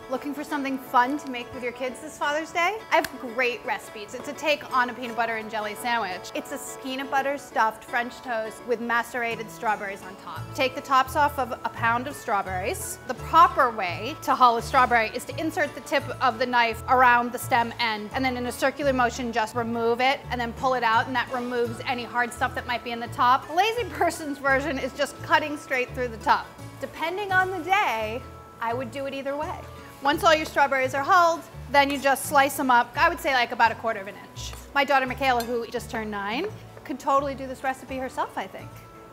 Looking for something fun to make with your kids this Father's Day? I have great recipes. It's a take on a peanut butter and jelly sandwich. It's a peanut butter stuffed French toast with macerated strawberries on top. Take the tops off of a pound of strawberries. The proper way to hull a strawberry is to insert the tip of the knife around the stem end, and then in a circular motion just remove it and then pull it out, and that removes any hard stuff that might be in the top. The lazy person's version is just cutting straight through the top. Depending on the day, I would do it either way. Once all your strawberries are hulled, then you just slice them up, I would say like about 1/4 inch. My daughter Michaela, who just turned 9, could totally do this recipe herself, I think.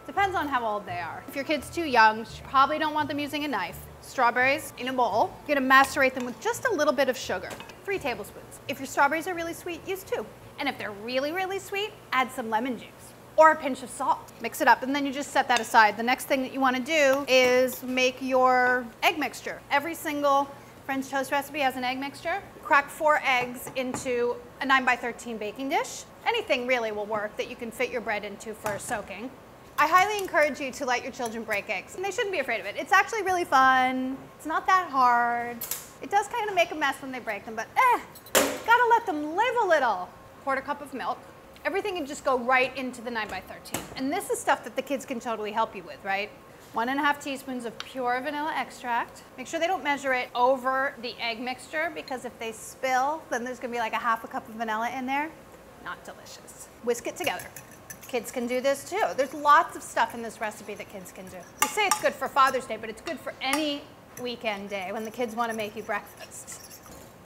Depends on how old they are. If your kid's too young, you probably don't want them using a knife. Strawberries in a bowl. You're gonna macerate them with just a little bit of sugar, 3 tablespoons. If your strawberries are really sweet, use 2. And if they're really, really sweet, add some lemon juice or a pinch of salt. Mix it up, and then you just set that aside. The next thing that you wanna do is make your egg mixture. Every single French toast recipe has an egg mixture. Crack 4 eggs into a 9x13 baking dish. Anything really will work that you can fit your bread into for soaking. I highly encourage you to let your children break eggs, and they shouldn't be afraid of it. It's actually really fun. It's not that hard. It does kind of make a mess when they break them, but gotta let them live a little. 1/4 cup of milk. Everything can just go right into the 9x13. And this is stuff that the kids can totally help you with, right? 1½ teaspoons of pure vanilla extract. Make sure they don't measure it over the egg mixture, because if they spill, then there's gonna be like 1/2 cup of vanilla in there. Not delicious. Whisk it together. Kids can do this too. There's lots of stuff in this recipe that kids can do. We say it's good for Father's Day, but it's good for any weekend day when the kids want to make you breakfast.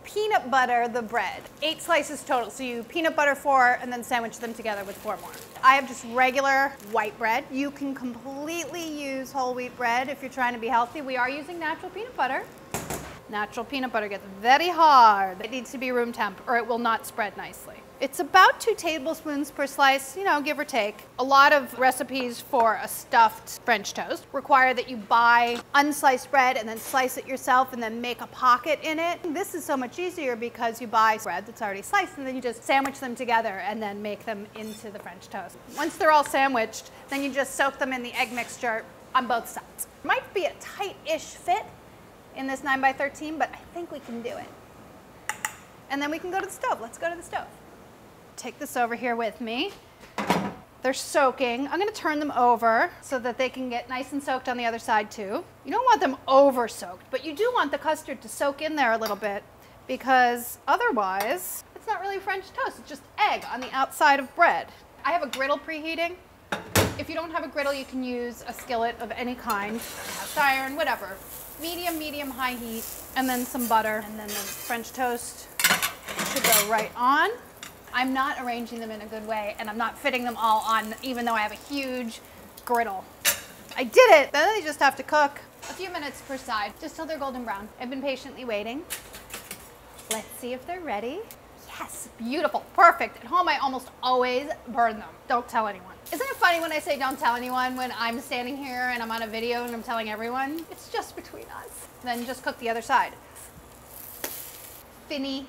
Peanut butter the bread. 8 slices total, so you peanut butter 4 and then sandwich them together with 4 more. I have just regular white bread. You can completely use whole wheat bread if you're trying to be healthy. We are using natural peanut butter. Natural peanut butter gets very hard. It needs to be room temp or it will not spread nicely. It's about 2 tablespoons per slice, you know, give or take. A lot of recipes for a stuffed French toast require that you buy unsliced bread and then slice it yourself and then make a pocket in it. This is so much easier because you buy bread that's already sliced and then you just sandwich them together and then make them into the French toast. Once they're all sandwiched, then you just soak them in the egg mixture on both sides. Might be a tight-ish fit in this 9x13, but I think we can do it. And then we can go to the stove. Let's go to the stove. Take this over here with me. They're soaking. I'm gonna turn them over so that they can get nice and soaked on the other side too. You don't want them over soaked, but you do want the custard to soak in there a little bit, because otherwise it's not really French toast, it's just egg on the outside of bread. I have a griddle preheating. If you don't have a griddle, you can use a skillet of any kind, cast iron, whatever. Medium, high heat, and then some butter, and then the French toast should go right on. I'm not arranging them in a good way, and I'm not fitting them all on, even though I have a huge griddle. I did it! Then they just have to cook a few minutes per side, just till they're golden brown. I've been patiently waiting. Let's see if they're ready. Yes, beautiful, perfect. At home, I almost always burn them. Don't tell anyone. Isn't it funny when I say don't tell anyone when I'm standing here and I'm on a video and I'm telling everyone? It's just between us. Then just cook the other side. Finny.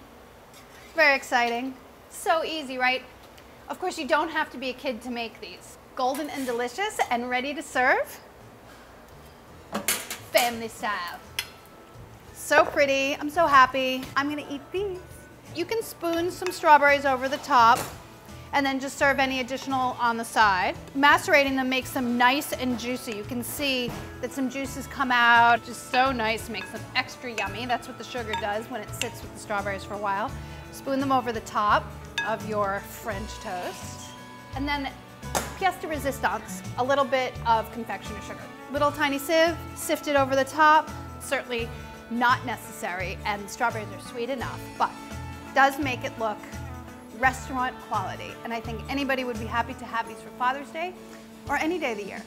Very exciting. So easy, right? Of course, you don't have to be a kid to make these. Golden and delicious and ready to serve. Family style. So pretty. I'm so happy. I'm gonna eat these. You can spoon some strawberries over the top and then just serve any additional on the side. Macerating them makes them nice and juicy. You can see that some juices come out, just so nice, makes them extra yummy. That's what the sugar does when it sits with the strawberries for a while. Spoon them over the top of your French toast. And then pièce de résistance, a little bit of confectioner sugar. Little tiny sieve, sift it over the top. Certainly not necessary, and strawberries are sweet enough, but does make it look restaurant quality. And I think anybody would be happy to have these for Father's Day or any day of the year.